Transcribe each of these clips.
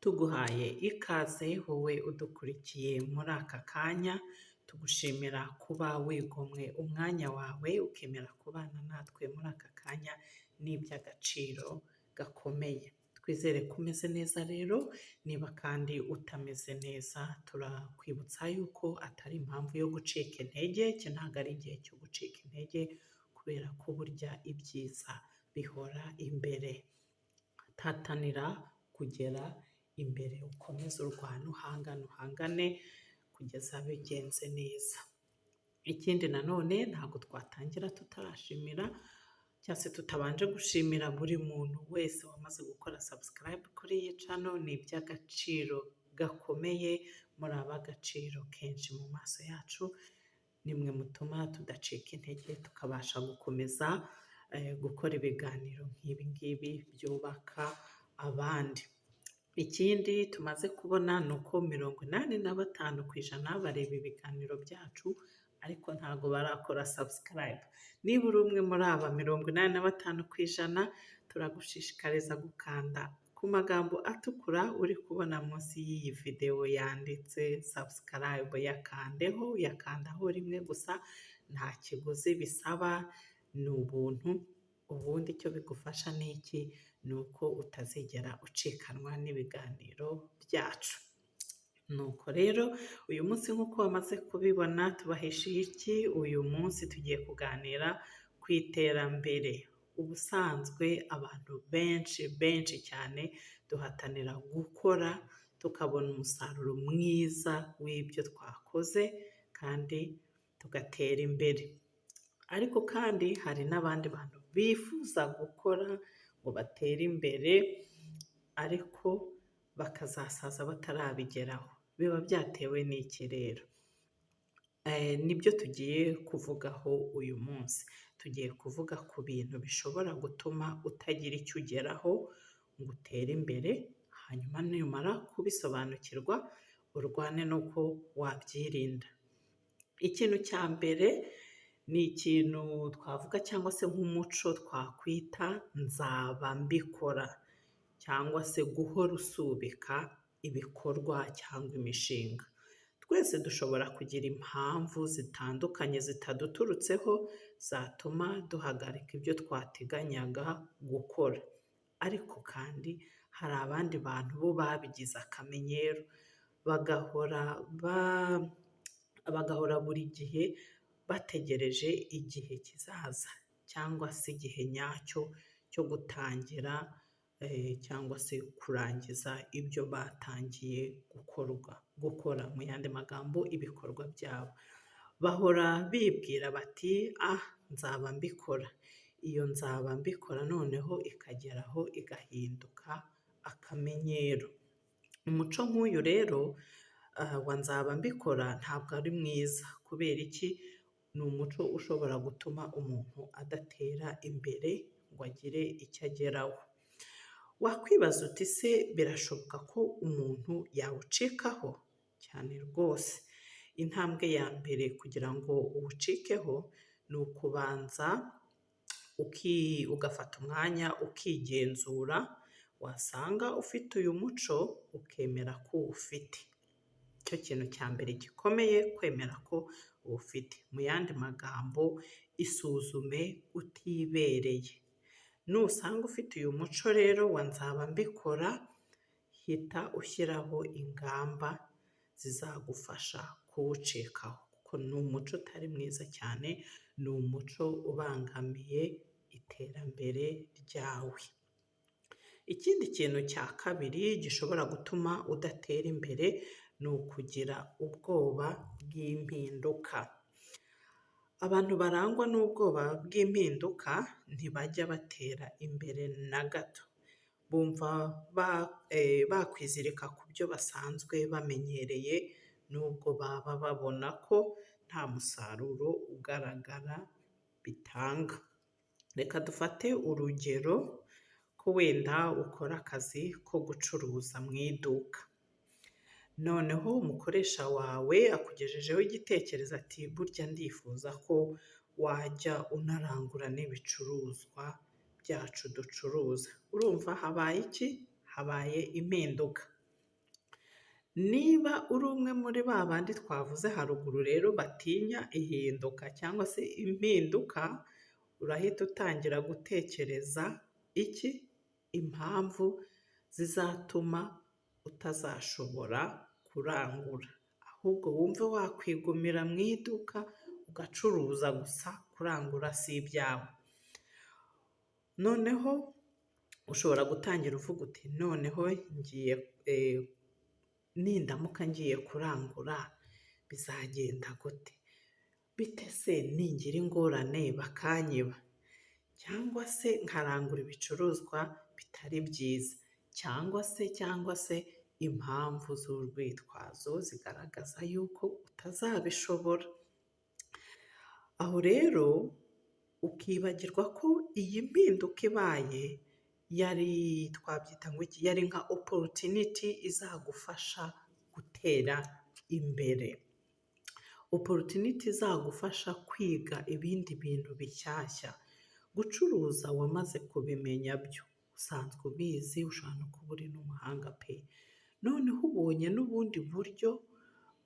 tuguhaye ikaze wowe udukurikiye muri aka kanya, tugushimira kuba wigomwe umwanya wawe ukemera kubana natwe muri aka kanya, ni iby'agaciro gakomeye. Twizere ko umeze neza rero, niba kandi utameze neza turakwibutsa yuko atari impamvu yo gucika intege, iki ntabwo ari igihe cyo gucika intege kubera ko burya ibyiza bihora imbere. Tatanira kugera imbere, ukomeze urwane uhangane kugeza bigenze neza. Ikindi nanone ntabwo twatangira tutarashimira cyangwa se tutabanje gushimira buri muntu wese wamaze gukora subscribe kuri iyi channel, ni iby'agaciro gakomeye, muri ab'agaciro kenshi mu maso yacu, nimwe mutuma tudacika intege tukabasha gukomeza gukora ibiganiro nk'ibi ngibi byubaka abandi. Ikindi tumaze kubona ni uko 85% bareba ibiganiro byacu ariko ntabwo barakora subscribe. Niba uri umwe muri aba 85%, turagushishikariza gukanda ku magambo atukura uri kubona munsi y'iyi videwo yanditse subscribe, yakandaho rimwe gusa, nta kiguzi bisaba, ni ubuntu. Ubundi icyo bigufasha ni iki? Ni uko utazigera ucikanwa n'ibiganiro byacu. Nuko rero uyu munsi nk'uko wamaze kubibona tubahishiye iki? Uyu munsi tugiye kuganira ku iterambere. Ubusanzwe abantu benshi cyane duhatanira gukora tukabona umusaruro mwiza w'ibyo twakoze kandi tugatera imbere. Ariko kandi hari n'abandi bantu bifuza gukora ngo batere imbere ariko bakazasaza batarabigeraho. Biba byatewe n'iki rero? Nibyo tugiye kuvugaho uyu munsi. Tugiye kuvuga ku bintu bishobora gutuma utagira icyo ugeraho ngo utere imbere, hanyuma numara kubisobanukirwa urwane n'uko wabyirinda. Ikintu cya mbere ni ikintu twavuga cyangwa se nk'umuco twakwita nzaba mbikora, cyangwa se guhora usubika ibikorwa cyangwa imishinga. Twese dushobora kugira impamvu zitandukanye zitaduturutseho zatuma duhagarika ibyo twateganyaga gukora. Ariko kandi hari abandi bantu bo babigize akamenyero, bagahora buri gihe bategereje igihe kizaza cyangwa se igihe nyacyo cyo gutangira cyangwa se kurangiza ibyo batangiye gukora, mu yandi magambo ibikorwa byabo. Bahora bibwira bati nzaba mbikora. Iyo nzaba mbikora noneho ikageraho igahinduka akamenyero. Umuco nk'uyu rero wa nzaba mbikora ntabwo ari mwiza. Kubera iki? Ni umuco ushobora gutuma umuntu adatera imbere ngo agire icyo ageraho. Wakwibaza uti se birashoboka ko umuntu yawucikaho? Cyane rwose. Intambwe ya mbere kugira ngo uwucikeho ni ukubanza ugafata umwanya ukigenzura, wasanga ufite uyu muco ukemera ko uwufite. Icyo kintu cya mbere gikomeye, kwemera ko uwufite. Mu yandi magambo, isuzume utibereye. Nusanga ufite uyu muco rero wa nzaba mbikora, hita ushyiraho ingamba zizagufasha kuwucikaho, kuko ni umuco utari mwiza cyane, ni umuco ubangamiye iterambere ryawe. Ikindi kintu cya kabiri gishobora gutuma udatera imbere ni ukugira ubwoba bw'impinduka. Abantu barangwa n'ubwoba bw'impinduka ntibajya batera imbere na gato. Bumva bakwizirika ku byo basanzwe bamenyereye, nubwo baba babona ko nta musaruro ugaragara bitanga. Reka dufate urugero ko wenda ukora akazi ko gucuruza mu iduka. Noneho umukoresha wawe akugejejeho igitekerezo ati burya ndifuza ko wajya unarangura n'ibicuruzwa byacu ducuruza. Urumva habaye iki? Habaye impinduka. Niba uri umwe muri ba bandi twavuze haruguru rero batinya ihinduka cyangwa se impinduka, urahita utangira gutekereza iki? Impamvu zizatuma utazashobora kurangura, ahubwo wumve wakwigumira mu iduka ugacuruza gusa, kurangura si ibyawe. Noneho ushobora gutangira uvuga uti noneho ngiye nindamuka ngiye kurangura bizagenda gute? Bite se ningira ingorane bakanyiba? Cyangwa se nkarangura ibicuruzwa bitari byiza? Cyangwa se impamvu z'urwitwazo zigaragaza yuko utazabishobora. Aho rero ukibagirwa ko iyi mpinduka ibaye twabyita ngo iki? Yari nka opportunity izagufasha gutera imbere. Opportunity izagufasha kwiga ibindi bintu bishyashya. Gucuruza wamaze kubimenya byo, usanzwe ubizi, ushobora no kuba uri n'umuhanga pe. Noneho ubonye n'ubundi buryo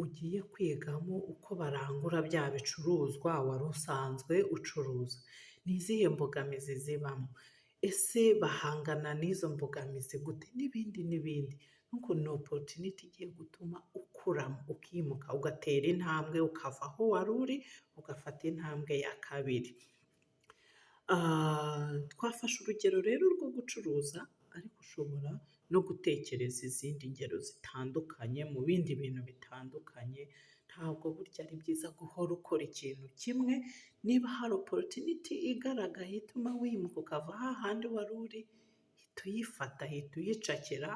ugiye kwigamo uko barangura bya bicuruzwa wari usanzwe ucuruza. Ni izihe mbogamizi zibamo? Ese bahangana n'izo mbogamizi gute? N'ibindi. Nuko ni opportunity igiye gutuma ukuramo, ukimuka, ugatera intambwe, ukava aho wari uri, ugafata intambwe ya kabiri. Twafashe urugero rero rwo gucuruza, ariko ushobora no gutekereza izindi ngero zitandukanye mu bindi bintu bitandukanye. Ntabwo burya ari byiza guhora ukora ikintu kimwe. Niba hari opportunity igaragaye ituma wimuka ukava hahandi wari uri, hita uyifata, hita uyicakira,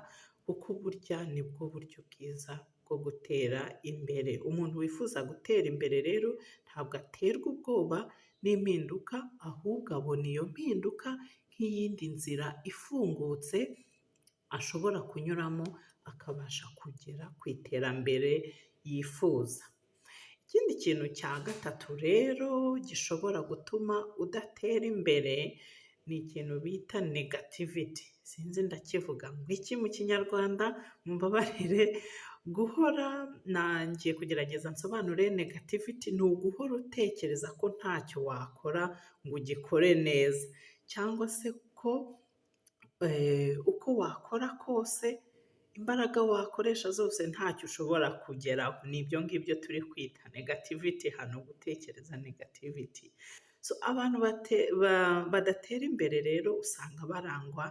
kuko burya nibwo buryo bwiza bwo gutera imbere. Umuntu wifuza gutera imbere rero ntabwo aterwa ubwoba n'impinduka, ahubwo abona iyo mpinduka nk'iyindi nzira ifungutse ashobora kunyuramo akabasha kugera ku iterambere yifuza. Ikindi kintu cya gatatu rero gishobora gutuma udatera imbere ni ikintu bita negativity. Sinzi ndakivuga ngo iki mu kinyarwanda, mumbabarire. Guhora, nangiye kugerageza nsobanure negativity, ni uguhora utekereza ko ntacyo wakora ngo ugikore neza, cyangwa se ko uko wakora kose, imbaraga wakoresha zose ntacyo ushobora kugeraho. Ni ibyo ngibyo turi kwita negativity hano, gutekereza negativity. Abantu badatera imbere rero usanga barangwa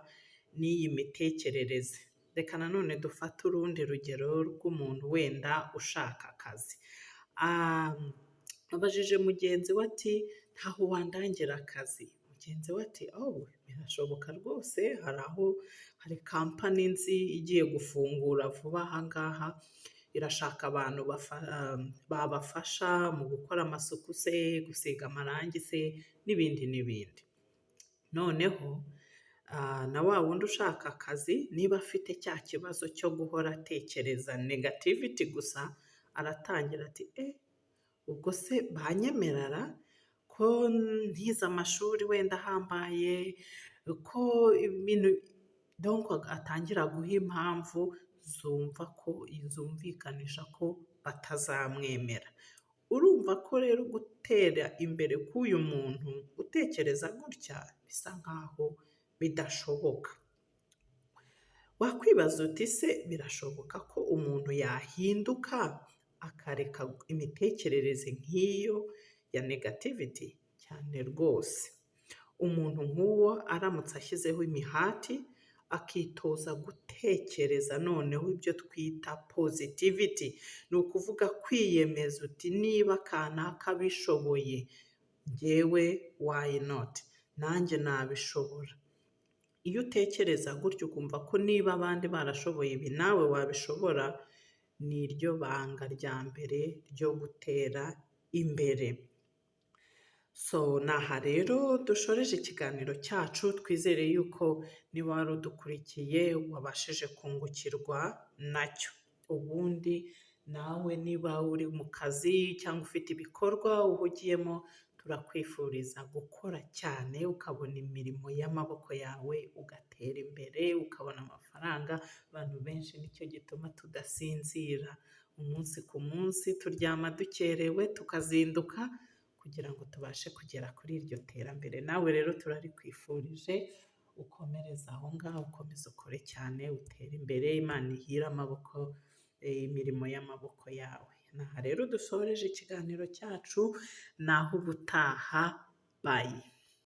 n'iyi mitekerereze. Reka nanone dufate urundi rugero rw'umuntu wenda ushaka akazi. Abajije mugenzi we ati ntaho wandangira akazi. Mugenzi we ati birashoboka rwose, hari kampani nzi igiye gufungura vuba aha ngaha, irashaka abantu babafasha mu gukora amasuku se, gusiga amarangi se, n'ibindi. Noneho na wa wundi ushaka akazi, niba afite cya kibazo cyo guhora atekereza negativity gusa, aratangira ati ubwo se banyemerera ko ntize amashuri wenda ahambaye, ko ibintu, donc atangira guha impamvu zumvikanisha ko batazamwemera. Urumva ko rero gutera imbere k'uyu muntu utekereza gutya bisa nkaho bidashoboka. Wakwibaza uti se birashoboka ko umuntu yahinduka akareka imitekerereze nk'iyo ya negativity? Cyane rwose. Umuntu nk'uwo aramutse ashyizeho imihati, akitoza gutekereza noneho ibyo twita positivity, ni ukuvuga kwiyemeza uti niba kanaka bishoboye, njyewe why not, nanjye nabishobora. Iyo utekereza gutyo ukumva ko niba abandi barashoboye ibi nawe wabishobora, ni ryo banga rya mbere ryo gutera imbere. Naha rero dushoreje ikiganiro cyacu, twizere yuko niba wari udukurikiye wabashije kungukirwa nacyo. Ubundi nawe niba uri mu kazi cyangwa ufite ibikorwa uhugiyemo, turakwifuriza gukora cyane ukabona imirimo y'amaboko yawe ugatera imbere ukabona amafaranga. Abantu benshi nicyo gituma tudasinzira, umunsi ku munsi turyama dukerewe tukazinduka kugira ngo tubashe kugera kuri iryo terambere. Nawe rero turarikwifurije, ukomereze aho ngaho, ukomeze ukore cyane utere imbere, Imana ihire amaboko, imirimo y'amaboko yawe. Aha rero dusoreje ikiganiro cyacu, naho ubutaha, bayi.